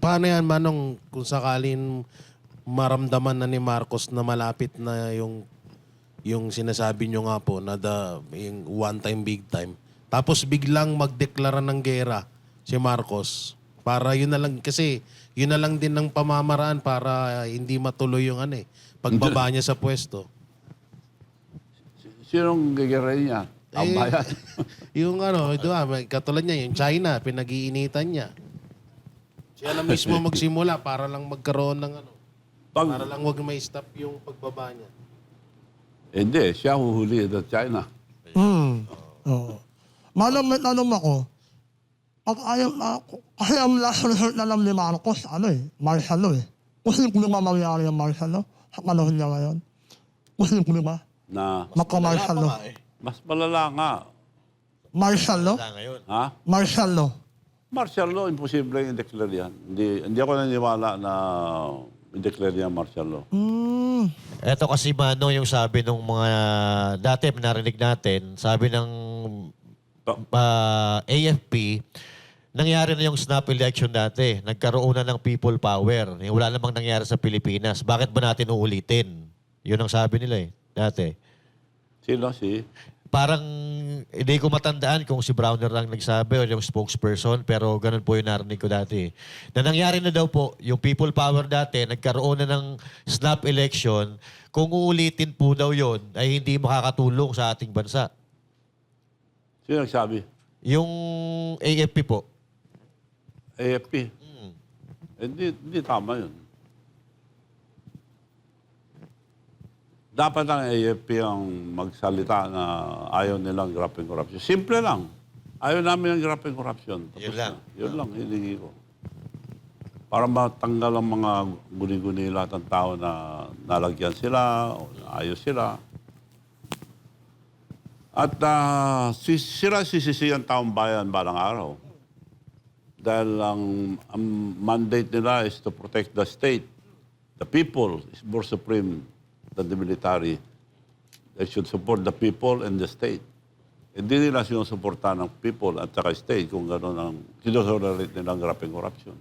paano yan, Manong, kung sakalin maramdaman na ni Marcos na malapit na yung sinasabi nyo nga po na yung one time, big time. Tapos biglang magdeklara ng gera si Marcos. Para yun na lang, kasi yun na lang din ng pamamaraan para hindi matuloy yung pagbaba niya sa pwesto. Sinong gagawin niya? Ang bayan? Yung katulad niya, yung China, pinag-iinitan niya. Siya na mismo magsimula para lang magkaroon ng para lang wag may stop yung pagbaba niya. Hindi, siya huhuli sa China. Oo. Manong may tanong ako, pag ayaw na ako, kasi ang last resort na lang ni Marcos, martial law eh. Kasi kung mangyari yung martial law, sa panahon niya ngayon. Kasi kung Na magka-martial law. mas malala nga. Martial law? Ngayon. Ha? Martial law. Martial law, imposible yung i-declare yan. Hindi ako naniniwala na i-declare yan martial law. Ito kasi Manong yung sabi ng mga dati narinig natin, sabi ng AFP, nangyari na yung snap election dati. Nagkaroon na ng people power. Wala namang nangyari sa Pilipinas. Bakit ba natin uulitin? Yun ang sabi nila dati. Sino si? Parang hindi ko matandaan kung si Browner lang nagsabi o yung spokesperson, pero ganun po yung narinig ko dati. Na nangyari na daw po, yung people power dati, nagkaroon na ng snap election, kung uulitin po daw yon ay hindi makakatulong sa ating bansa. Sino nagsabi? Yung AFP po. AFP? Hindi tama yun. Dapat ang AFP ang magsalita na ayaw nilang graft and corruption. Simple lang. Ayaw namin ng graft and corruption. Tapos Yun lang. Yun lang, hiningi ko. Para matanggal ang mga guni-guni lahat ng tao na nalagyan sila, o ayos sila. At sila sisisi ang taong bayan balang araw. Dahil ang mandate nila is to protect the state. The people is more supreme than the military. They should support the people and the state. Hindi nila sinusuporta ng people at saka state kung gano'n ang sinusulit nilang graft and corruption.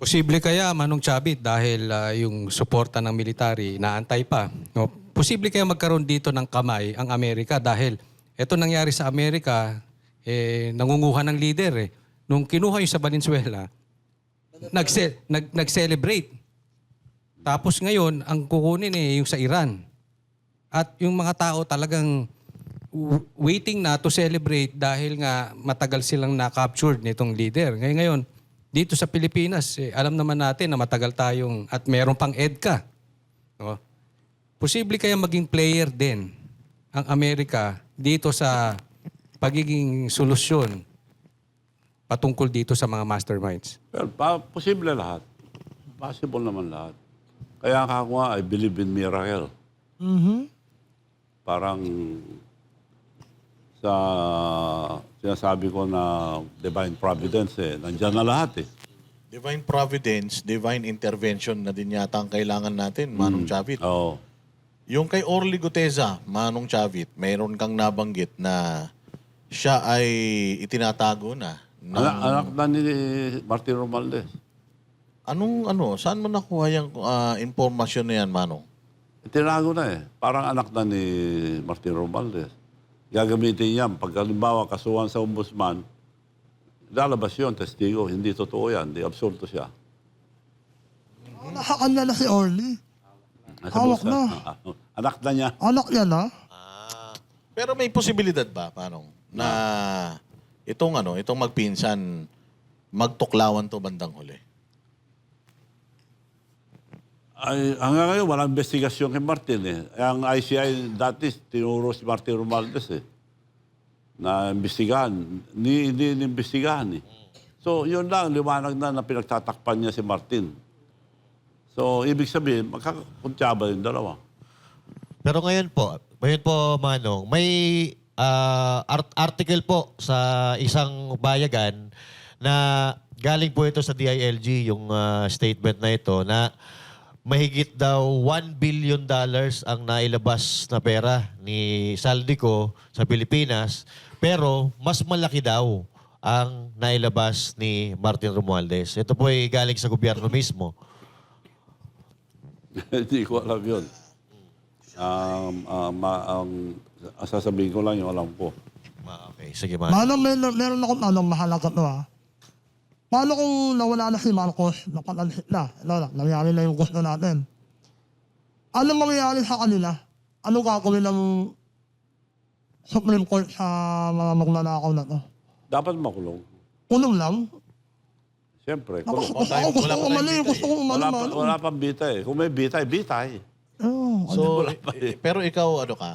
Posible kaya, Manong Chavit, dahil yung suporta ng military naantay pa. No? Posible kaya magkaroon dito ng kamay ang Amerika dahil ito nangyari sa Amerika, nangunguha ng leader. Nung kinuha yung sa Valenzuela, nag-celebrate. Tapos ngayon, ang kukunin yung sa Iran. At yung mga tao talagang waiting na to celebrate dahil nga matagal silang na-captured nitong leader. Ngayon, dito sa Pilipinas, alam naman natin na matagal tayong at meron pang EDCA. No? Posible kaya maging player din ang Amerika dito sa pagiging solusyon patungkol dito sa mga masterminds. Pero posible lahat. Possible naman lahat. Kaya ako nga, I believe in miracle. Parang sa sinasabi ko na divine providence, nandyan na lahat Divine providence, divine intervention na din yata ang kailangan natin, Manong Chavit. Oo. Yung kay Orly Guteza, Manong Chavit, mayroon kang nabanggit na siya ay itinatago na. Anak na ni Martin Romualdez. Saan mo nakuha yung impormasyon na yan, Manong? Tinago na Parang anak na ni Martin Romualdez. Gagamitin niya. Pag halimbawa kasuhan sa ombudsman, lalabas yun, testigo. Hindi totoo yan. Hindi absurdo siya. Nakakanya na si Orly. Hawak na. Anak na niya. Anak niya na. Pero may posibilidad ba, Manong, na itong magpinsan, magtuklawan to bandang huli? Ay, hanggang ngayon, walang investigasyon kay Martin Ang ICI dati, tinuro si Martin Romualdez na imbestigahan. Hindi inimbestigahan So, yun lang, liwanag na pinagtatakpan niya si Martin. So, ibig sabihin, magkakakuntsaba yung dalawa. Pero ngayon po, Manong, may article po sa isang bayagan na galing po ito sa DILG, yung statement na ito, na mahigit daw $1 billion ang nailabas na pera ni Saldico sa Pilipinas, pero mas malaki daw ang nailabas ni Martin Romualdez. Ito po ay galing sa gobyerno mismo. Hindi ko alam yun. Ang sasabihin ko lang yung alam ko. Okay, sige man. Manong, meron akong mahalaga to ha. Paano kung nawala na si Marcos, napalansit na, nangyari na yung gusto natin? Ano mangyayari sa kanila? Ano gagawin ng Supreme Court sa mga magnanakaw na to? Dapat makulong. Kulong lang? Siyempre, Ako, kulong. gusto ko umali, gusto ko umali. Wala pang bitay. Kung may bitay, bitay. Oo. So, pero ikaw, ano ka,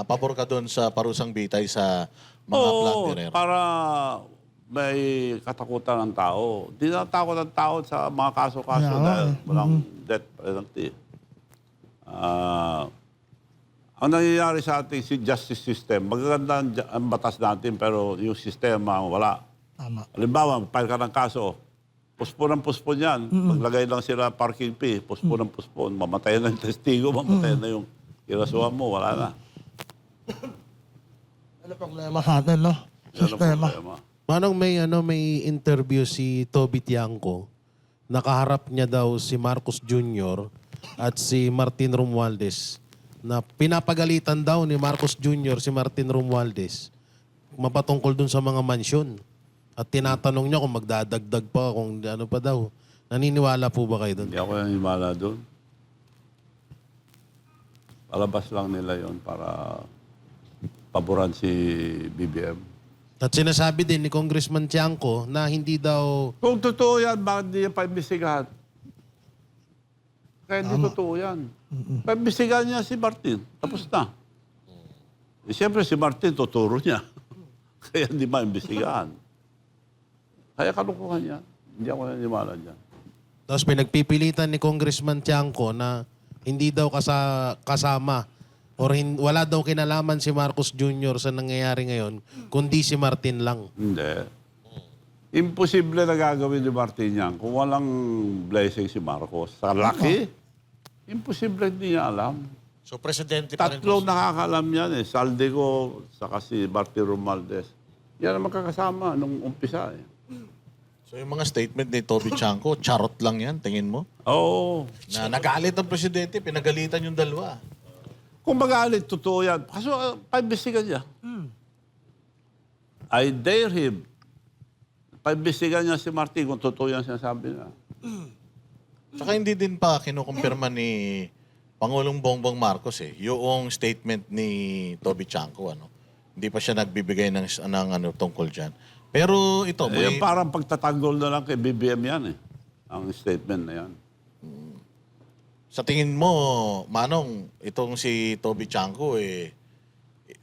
pabor ka doon sa parusang bitay sa mga plunderer? Para may katakutan ng tao. Di na takot ang tao sa mga kaso-kaso Yeah, dahil walang death penalty. Ang nangyayari sa ating justice system, magaganda ang batas natin pero yung sistema wala. Tama. Halimbawa, file ka ng kaso, puspon yan. Maglagay lang sila parking fee, puspon. Mamatay na yung testigo, mamatay na yung kirasuhan mo, wala na. Ano problema sa atin, no? Yan ang Sistema. problema. Manong may interview si Toby Tiangco. Nakaharap niya daw si Marcos Jr. at si Martin Romualdez na pinapagalitan daw ni Marcos Jr. si Martin Romualdez mapatungkol dun sa mga mansyon. At tinatanong niya kung magdadagdag pa, kung ano pa daw. Naniniwala po ba kayo dun? Hindi ako nanimala doon. Palabas lang nila yon para paboran si BBM. At sinasabi din ni Congressman Tiangco na hindi daw Kung totoo yan, bakit hindi yan paimbestigahan? Kaya hindi totoo yan. Paimbestigahan niya si Martin. Tapos na. Eh, siyempre si Martin, tuturo niya. Kaya hindi maimbestigahan. Kaya kalukuhan niya. Hindi ako nanimala dyan. tapos pinagpipilitan ni Congressman Tiangco na hindi daw kasama or wala daw kinalaman si Marcos Jr. sa nangyayari ngayon, kundi si Martin lang. Hindi. Imposible na gagawin ni Martin yan kung walang blessing si Marcos. Sa laki, imposible hindi niya alam. So, presidente pa rin po. Tatlong nakakaalam yan eh. Saldico, saka si Martin Romualdez. Yan ang magkakasama nung umpisa eh. So yung mga statement ni Toby Tiangco, charot lang yan, tingin mo? Oo. Na nagalit ang presidente, pinagalitan yung dalawa. Kung magalit, totoo yan. Kaso, paimbestigan niya. I dare him. Paimbestigan niya si Martin kung totoo yan sinasabi niya. Saka hindi din pa kinukumpirma ni Pangulong Bongbong Marcos yung statement ni Toby Tiangco, ano. Hindi pa siya nagbibigay ng ano tungkol diyan. Pero ito, Yung parang pagtatanggol na lang kay BBM yan eh. Ang statement na yan. sa tingin mo, Manong, itong si Toby Tiangco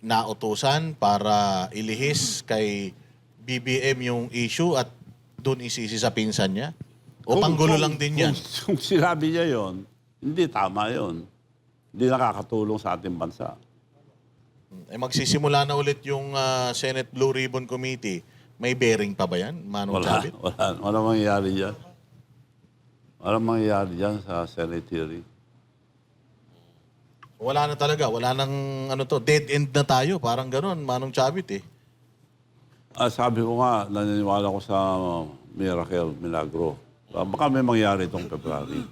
nautusan para ilihis kay BBM yung issue at doon isisi sa pinsan niya? O panggulo lang din yan? Kung sinabi niya yon, hindi tama yon. Hindi nakakatulong sa ating bansa. Magsisimula na ulit yung Senate Blue Ribbon Committee. May bearing pa ba yan, Manong Chavit? Wala mangyayari dyan. Walang mangyayari dyan sa Senate hearing. Wala na talaga. Wala nang dead end na tayo. Parang ganun, Manong Chavit Sabi ko nga, naniniwala ko sa miracle, milagro. Baka may mangyari itong February.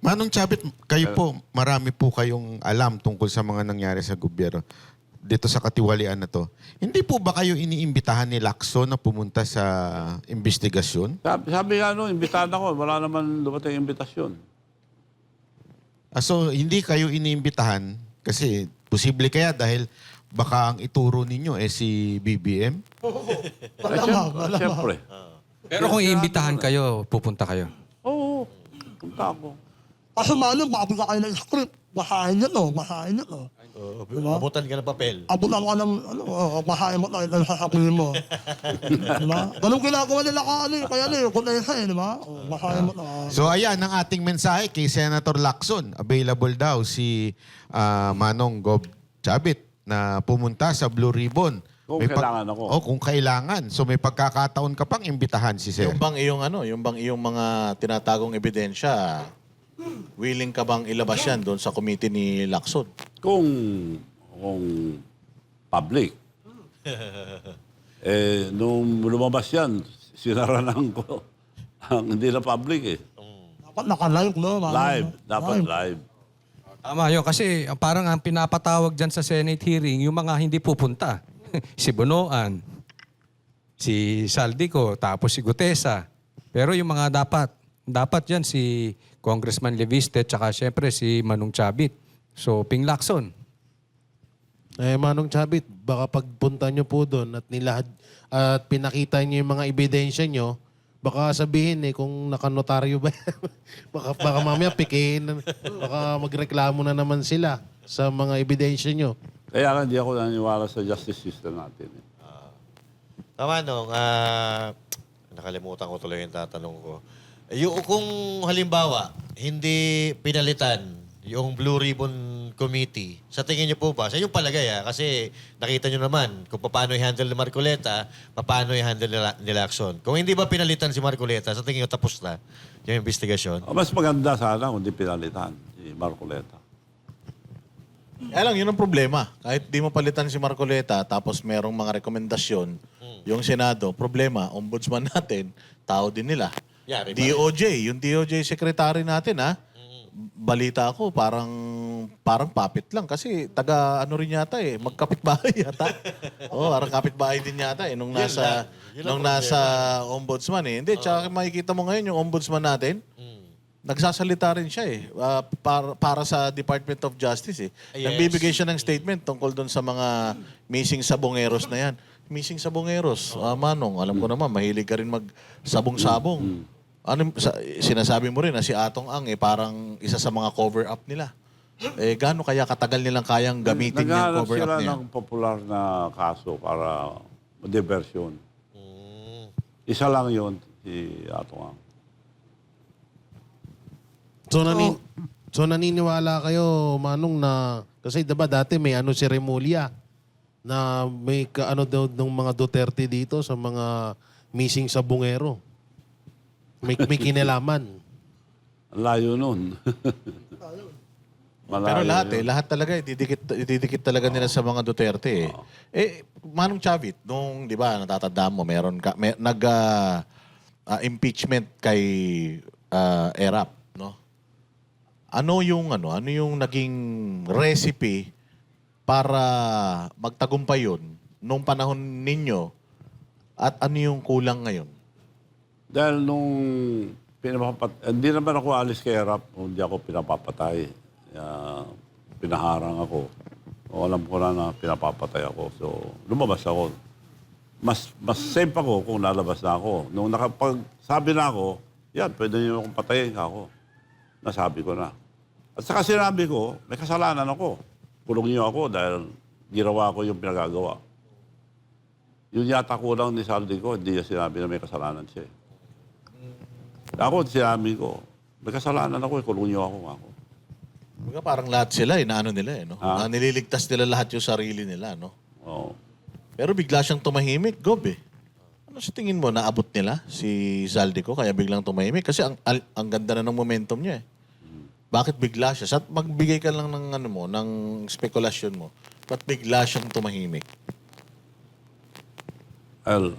Manong Chavit, kayo po, marami po kayong alam tungkol sa mga nangyari sa gobyerno dito sa katiwalian na to. Hindi po ba kayo iniimbitahan ni Lacson na pumunta sa investigasyon? Sabi nga imbitahan ako. Wala naman dumating imbitasyon. So, hindi kayo iniimbitahan kasi posible kaya dahil baka ang ituro ninyo si BBM? Siyempre. Pero kung iimbitahan kayo, pupunta kayo. Oo. Punta ako. Kaso Manong, mabula kayo ng script. Basahin nyo to, basahin nyo to. Abutan ka ng papel. Abutan ka ng, basahin mo tayo ng sasabihin mo. Diba? Ganun ginagawa nila kaya kung diba? Basahin mo to. So, ayan ang ating mensahe kay Senator Lacson. Available daw si Manong Gob Chavit na pumunta sa Blue Ribbon. Kung kailangan ako. Kung kailangan. So, may pagkakataon ka pang imbitahan si Sir. Yung bang iyong mga tinatagong ebidensya, willing ka bang ilabas yan doon sa committee ni Lacson? Kung public. Nung lumabas yan, sinaranan ko. Hindi na public eh. Dapat naka-live, no? Live. Dapat live. Tama yun. Kasi parang ang pinapatawag dyan sa Senate hearing, yung mga hindi pupunta. Si Bonoan, si Saldico, tapos si Gutesa. Pero yung mga dapat yan si Congressman Leviste, tsaka syempre si Manong Chavit. So, Ping Lacson. Manong Chavit, baka pagpunta nyo po doon at pinakita nyo yung mga ebidensya nyo, baka sabihin kung nakanotaryo ba yan. baka mamaya pikihin, baka magreklamo na naman sila sa mga ebidensya nyo. Kaya nga hindi ako naniniwala sa justice system natin. Tama, Nong. Nakalimutan ko tuloy yung tatanong ko. Kung halimbawa, hindi pinalitan yung Blue Ribbon Committee, sa tingin niyo po ba, sa inyong palagay kasi nakita niyo naman kung paano i-handle ni Marcoleta, paano i-handle ni Lacson. Kung hindi ba pinalitan si Marcoleta, sa tingin niyo tapos na yung investigasyon? Mas maganda sana kung di pinalitan si Marcoleta. Kaya lang, yun ang problema. Kahit di mo palitan si Marcoleta, tapos merong mga rekomendasyon, yung Senado, problema, ombudsman natin, tao din nila. Yari ba? DOJ, yung DOJ secretary natin, balita ko, parang puppet lang. Kasi ano rin yata magkapitbahay yata. Parang kapitbahay din yata nung nasa ombudsman Hindi, tsaka makikita mo ngayon yung ombudsman natin, nagsasalita rin siya para sa Department of Justice Yes. Nagbibigay siya ng statement tungkol doon sa mga missing sabongeros na yan. Missing sabongeros. Manong, alam ko naman, mahilig ka rin mag-sabong-sabong. Sinasabi mo rin na si Atong Ang parang isa sa mga cover-up nila. Gaano kaya katagal nilang kayang gamitin yung Naghahanap cover-up sila niya? ng popular na kaso para diversion. Isa lang yun, si Atong Ang. So naniniwala kayo, Manong, na kasi diba dati may si Remulla na may daw ng mga Duterte dito sa mga missing sa bungero. May kinalaman. Ang layo nun. Pero lahat talaga, ididikit talaga nila sa mga Duterte Manong Chavit, nung, di ba, natatandaan mo, impeachment kay ERAP, no? Ano yung naging recipe para magtagumpay yun nung panahon ninyo at ano yung kulang ngayon? Dahil nung hindi naman ako alis kay Erap, hindi ako pinapapatay. Pinaharang ako. Alam ko na pinapapatay ako. So, lumabas ako. Mas safe ako kung lalabas na ako. Nung nakapagsabi na ako, yan, pwede niyo akong patayin ako. Nasabi ko na. At saka sinabi ko, may kasalanan ako. Kulong niyo ako dahil ginawa ko yung pinagagawa. Yun yata kulang ni Saldi ko, hindi niya sinabi na may kasalanan siya. Ako, sinabi ko, may kasalanan ako, kulong niyo ako. Parang lahat sila, inaano nila no? Nililigtas nila lahat yung sarili nila, no? Oo. Pero bigla siyang tumahimik, Gob Ano sa tingin mo, naabot nila si Zaldico kaya biglang tumahimik? Kasi ang ganda na ng momentum niya Bakit bigla siya? Magbigay ka lang ng ng spekulasyon mo. Ba't bigla siyang tumahimik? Well,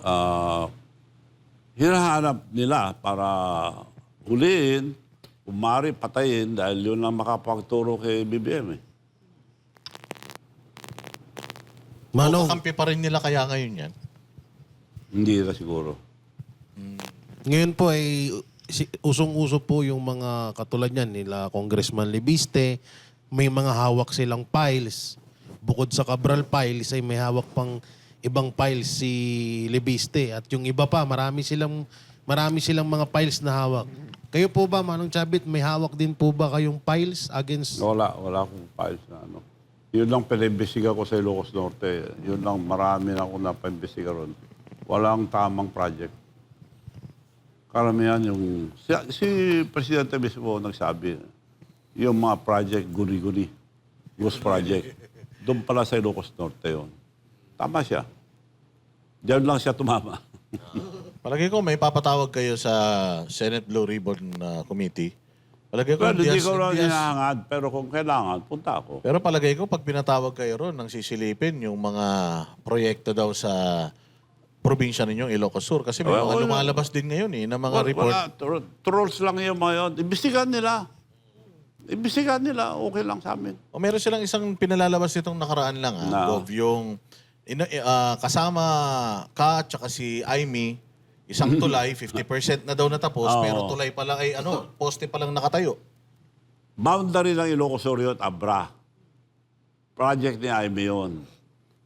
hinahanap nila para huliin, umari, patayin dahil yun lang makapagturo kay BBM Manong, Kakampi pa rin nila kaya ngayon yan? Hindi na siguro. ngayon po usong-uso po yung mga katulad niyan nila Congressman Leviste, may mga hawak silang files. Bukod sa Cabral files ay may hawak pang ibang files si Leviste at yung iba pa marami silang mga files na hawak. Kayo po ba, Manong Chavit, may hawak din po ba kayong files against Wala akong files na Yun lang pinimbestiga ko sa Ilocos Norte. Yun lang, marami na ako napaimbestiga ron. Walang tamang project. Karamihan si Presidente mismo nagsabi, yung mga project, guni-guni. Ghost project. Doon pala sa Ilocos Norte yun. Tama siya. Diyan lang siya tumama. Palagi ko may papatawag kayo sa Senate Blue Ribbon Committee. Palagi ko Pero hindi ko lang hinahangad. Pero kung kailangan, punta ako. Pero palagay ko pag pinatawag kayo ron nang sisilipin yung mga proyekto daw sa probinsya ninyong Ilocos Sur? Kasi may mga lumalabas din ngayon na mga report. Wala, trolls lang yung mga yun. Imbestigahan nila. Imbestigahan nila, okay lang sa amin. O meron silang isang pinalalabas nitong nakaraan lang, Gov, yung kasama ka tsaka si Aimee, isang tulay, 50% na daw natapos, pero tulay pa lang ay poste pa lang nakatayo. Boundary ng Ilocos Sur yun, Abra. Project ni Aimee yun.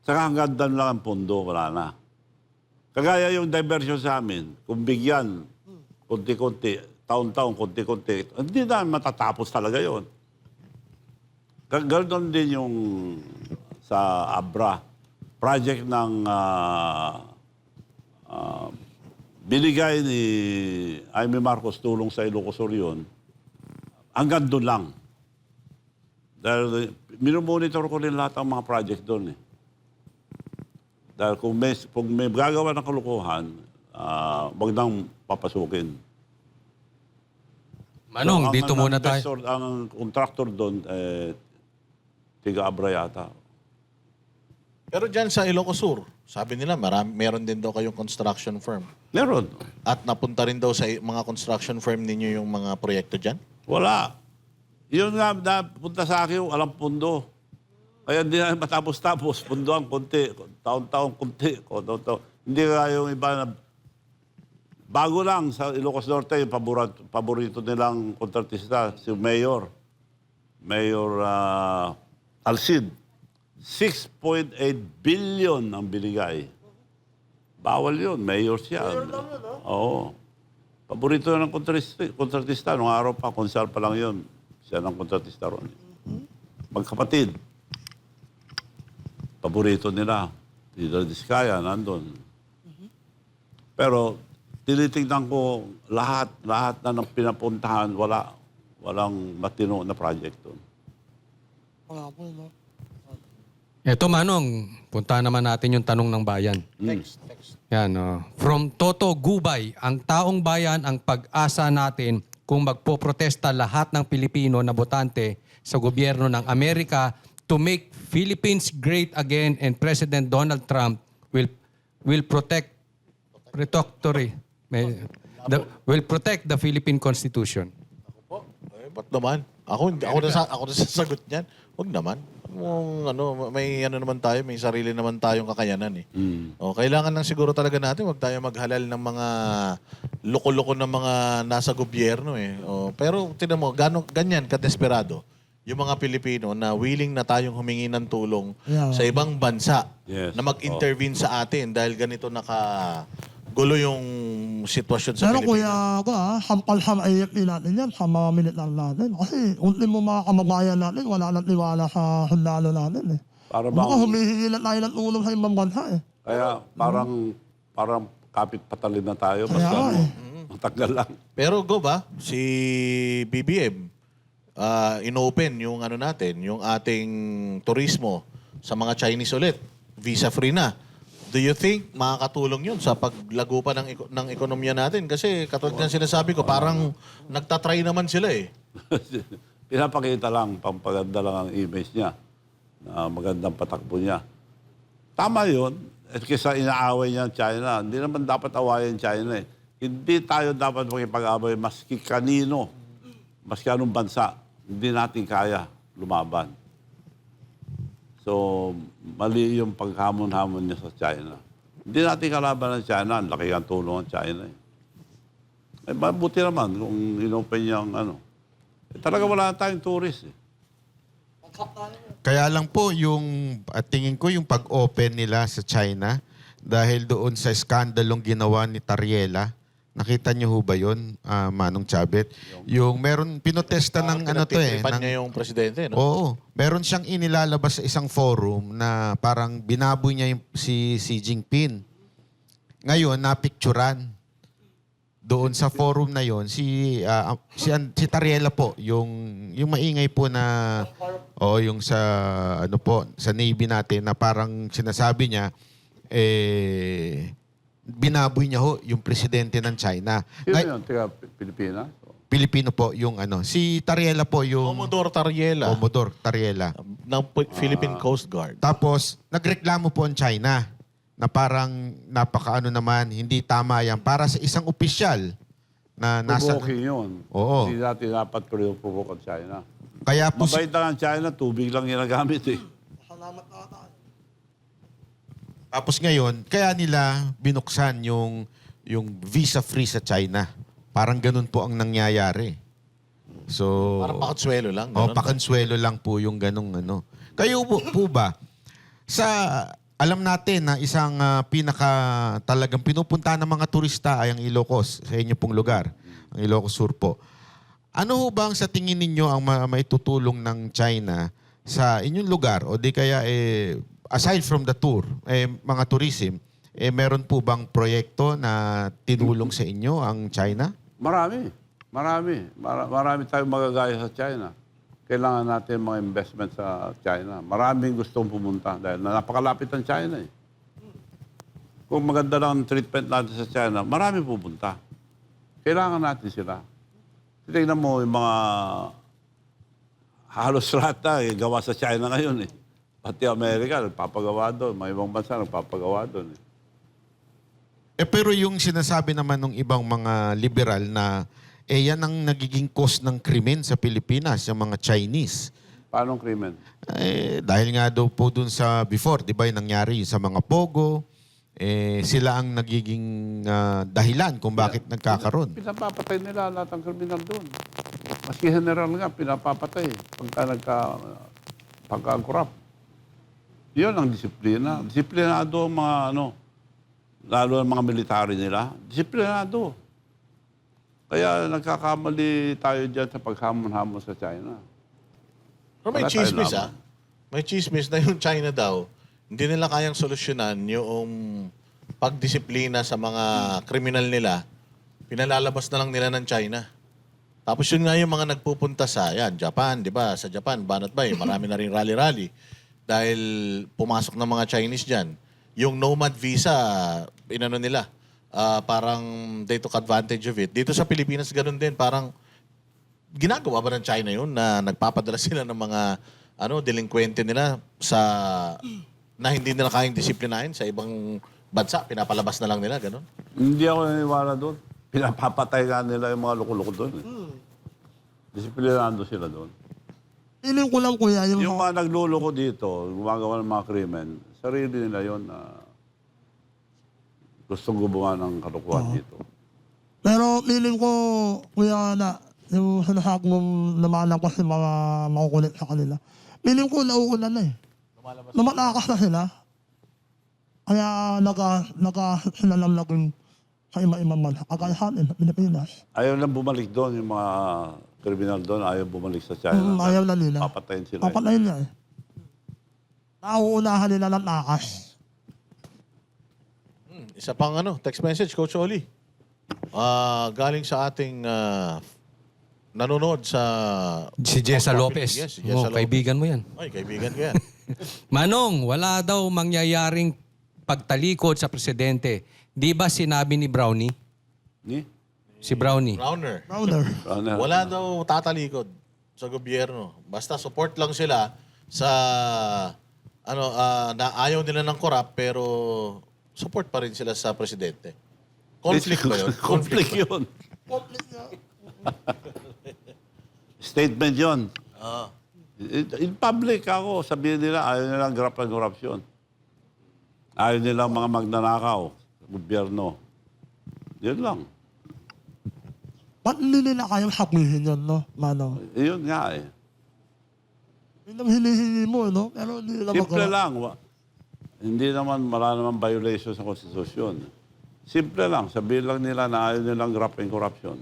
Saka hanggang doon lang ang pundo, wala na. Kagaya yung diversion sa amin, kung bigyan, kunti-kunti, taon-taon, kunti-kunti, hindi na matatapos talaga yun. Ganoon din yung sa Abra. Project ng binigay ni Aimee Marcos tulong sa Ilocos Sur yun, hanggang doon lang. Dahil minumonitor ko rin lahat ng mga project doon eh. Dahil kung may gagawa ng kalokohan, wag nang papasukin. Manong, dito muna tayo. Ang contractor doon, tiga Abra yata. Pero dyan sa Ilocos Sur, sabi nila meron din daw kayong construction firm. Meron. At napunta rin daw sa mga construction firm ninyo yung mga proyekto dyan? Wala. Yun nga, napunta sa akin, alam pundo. Kaya hindi na matapos-tapos. Pundo ang konti. Taon-taon konti. Hindi nga yung iba na bago lang sa Ilocos Norte, yung paborito nilang kontratista, si Mayor. Mayor Alcid. 6.8 billion ang binigay. Bawal yun. Mayor siya. Oo. Paborito na ng kontratista. Nung araw pa, konsal pa lang yun. Siya ng kontratista ron. Magkapatid. Paborito nila. Tito Diskaya, nandun. Pero, tinitignan ko lahat na ng pinapuntahan, walang matino na project doon. Wala po, no? Ito, Manong, punta naman natin yung tanong ng bayan. Next. Yan, From Toto Gubay, ang taong bayan ang pag-asa natin kung magpoprotesta lahat ng Pilipino na botante sa gobyerno ng Amerika to make Philippines great again, and President Donald Trump will protect the Philippine Constitution. Ba't naman? Ako na sasagot niyan. Huwag naman. May naman tayo, may sarili naman tayong kakayanan eh. O, kailangan lang siguro talaga natin, huwag tayo maghalal ng mga loko-loko ng mga nasa gobyerno eh. O, pero tinan mo, ganyan kadesperado yung mga Pilipino na willing na tayong humingi ng tulong sa ibang bansa na mag-intervene sa atin dahil ganito gulo yung sitwasyon sa Pero Pilipinas. kuya, hampal sa AFP natin yan, sa mga militar natin. Kasi ultimo mga kamagayan natin, wala nang tiwala sa sundalo natin eh. Para Baka bang, humihingi na tayo ng tulong sa ibang bansa eh. kaya parang kapit patalin na tayo. Kaya Basta nga eh. matagal lang. Pero go ba, si BBM, inopen yung natin, yung ating turismo sa mga Chinese ulit. Visa-free na. Do you think makakatulong yun sa paglago pa ng ekonomiya natin? Kasi katulad ng sinasabi ko, parang nagtatry naman sila eh. Pinapakita lang, pampaganda lang ang image niya. Na magandang patakbo niya. Tama yun. At kaysa inaaway niya ang China, hindi naman dapat awayin China eh. Hindi tayo dapat makipag-away maski kanino, maski anong bansa. Hindi natin kaya lumaban. So, mali yung paghamon-hamon niya sa China. Hindi natin kalaban ng China. Ang laki ang tulong ng China eh. Mabuti naman kung inopen niyang talaga wala tayong tourist eh. Kaya lang po tingin ko yung pag-open nila sa China dahil doon sa skandalong ginawa ni Tariela. Nakita niyo ho ba yun, Manong Chabet? Yung meron pinotesta ng Pinagtitripan niya yung presidente, no? Oo. Meron siyang inilalabas sa isang forum na parang binaboy niya si Xi Jinping. Ngayon, napicturan. Doon sa forum na yon si Tariela po, yung maingay po na yung sa sa Navy natin na parang sinasabi niya binaboy niya ho yung presidente ng China. Sino yun? Tiga Pilipinas? Pilipino po yung si Tariela po yung Commodore Tariela Commodore Tariela. ng Philippine Coast Guard. Tapos nagreklamo po ang China na parang napakaano naman, hindi tama yan para sa isang opisyal na nasa... Provoking yun. Oo. Hindi natin dapat provoke ang China. Kaya po, Mabait lang ang China, tubig lang ginagamit eh. Salamat na tayo. tapos ngayon, kaya nila binuksan yung visa-free sa China. Parang ganun po ang nangyayari. So, Parang pakatsuelo lang. oh, ganun. pakansuelo lang po yung ganung ano. Kayo po ba, alam natin na isang talagang pinupunta ng mga turista ay ang Ilocos, sa inyo pong lugar, ang Ilocos Sur po. Ano ho ba ang sa tingin ninyo ang maitutulong ng China sa inyong lugar? O di kaya, aside from the tour, mga tourism, meron po bang proyekto na tinulong sa inyo ang China? Marami. Marami tayong magagaya sa China. Kailangan natin mga investment sa China. Maraming gustong pumunta dahil napakalapit ang China eh. Kung maganda lang ang treatment natin sa China, marami pupunta. Kailangan natin sila. Tingnan mo yung mga halos lahat na gawa sa China ngayon eh. Pati Amerika, nagpapagawa doon. May ibang bansa nagpapagawa doon eh. Pero yung sinasabi naman ng ibang mga liberal na yan ang nagiging cause ng krimen sa Pilipinas, yung mga Chinese. Paano ang krimen? Dahil nga daw po dun sa before, di ba yung nangyari sa mga Pogo, sila ang nagiging dahilan kung bakit nagkakaroon. Pinapapatay nila lahat ng kriminal doon. Maski general nga, pinapapatay pagka-corrupt. Yun ang disiplina. Disiplinado ang mga lalo ang mga military nila. Disiplinado. Kaya nagkakamali tayo dyan sa paghamon-hamon sa China. Pero may Wala tayong chismis laban. May chismis na yung China daw, hindi nila kayang solusyonan yung pagdisiplina sa mga kriminal nila, pinalalabas na lang nila ng China. Tapos yun nga yung mga nagpupunta sa Japan, di ba? Sa Japan, banat ba marami na rin rally-rally dahil pumasok ng mga Chinese dyan. Yung nomad visa, inano nila, parang they took advantage of it. Dito sa Pilipinas, ganun din. Parang ginagawa ba ng China yun na nagpapadala sila ng mga delinkwente nila na hindi nila kayang disiplinahin sa ibang bansa, pinapalabas na lang nila, ganun? Hindi ako naniniwala doon. Pinapapatay nga nila yung mga loko-loko doon. Disiplinado sila doon. Piling ko lang kuya Yung mga nagluloko dito, gumagawa ng mga krimen, sarili nila yon na gustong gumawa ng kalokohan dito. Pero piling ko kuya na yung sinasabi mong lumalabas yung mga makukulit sa kanila. Piling ko nauulan na eh. Lumalakas na sila. Kaya nagka-sinalamlagin sa iba-ibang bansa. Kagaya sa atin, sa Pilipinas. Ayaw lang bumalik doon, yung mga kriminal doon, ayaw bumalik sa China. Ayaw na nila. Papatayin sila. Papatayin niya eh. Nauunahan nila ng takas. Isa pang text message, Coach Oli. Galing sa ating nanonood sa... Si Jessa Lopez. Yes, si Jessa Lopez. Kaibigan mo yan. Ay, kaibigan ko yan. Manong, wala daw mangyayaring pagtalikod sa presidente. Di ba sinabi ni Brownie? Ni? Si Brownie. Browner. Browner. Wala daw tatalikod sa gobyerno. Basta support lang sila sa na ayaw nila ng korap pero support pa rin sila sa presidente. Conflict ba yun? Conflict yun. Statement yun. In public ako, sabihin nila, ayaw nilang graft and corruption. Ayaw nilang mga magnanakaw sa gobyerno. Yun lang. Ba't hindi nila kayang sabihin yun, no, Manong? Yun nga eh. Yun ang hinihingi mo, no? Pero hindi nila Simple magawa. lang. Hindi naman, wala naman violation sa konstitusyon. Simple lang. Sabihin lang nila na ayaw nilang graft and corruption.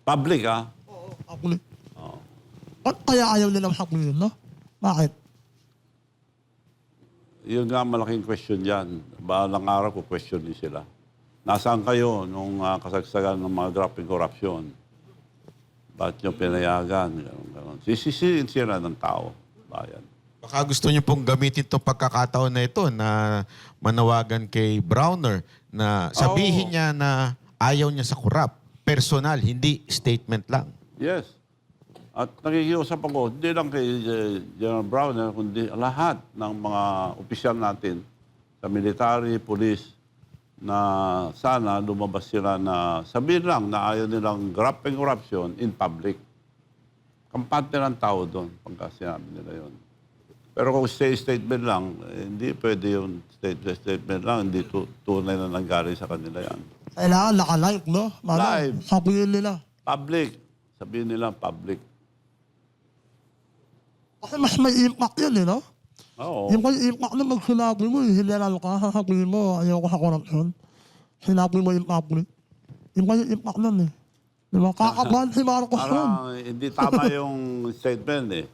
Public, ha? Oo, actually. Ba't kaya ayaw nilang sabihin, no? Bakit? Yun nga malaking question dyan. Balang araw ko question din sila. Nasaan kayo nung kasagsagan ng mga graft and corruption? Ba't nyo pinayagan? Ganun. Sisisiin sila ng tao. Bayan. Baka gusto niyo pong gamitin itong pagkakataon na ito na manawagan kay Browner na sabihin niya na ayaw niya sa korap. Personal, hindi statement lang. Yes. At nakikiusap ako, hindi lang kay General Browner, kundi lahat ng mga opisyal natin sa sa military, police, na sana lumabas sila na sabihin lang na ayaw nilang graft and corruption in public. Kampante ng tao doon pagka sinabi nila yun. Pero kung statement lang, hindi pwede yung statement lang, hindi tunay na nanggaling sa kanila yan. Kailangan naka-live, no? Live. Sabihin nila. Public. Sabihin nila public. Kasi mas may impact yun, no? Oo. Yung may impact na pag sinabi mo, general ka, sasabihin mo, ayoko sa korupsyon. Sinabi mo yung public. Yung may impact nun, eh. Di ba? Kakabahan si Marcos yun. Parang hindi tama yung statement eh.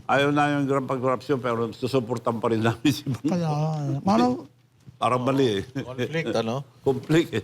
Ayaw na yung pag-corruption pero susuportan pa rin namin si Bang. Kaya, parang Parang mali eh. Conflict, ano? Conflict eh.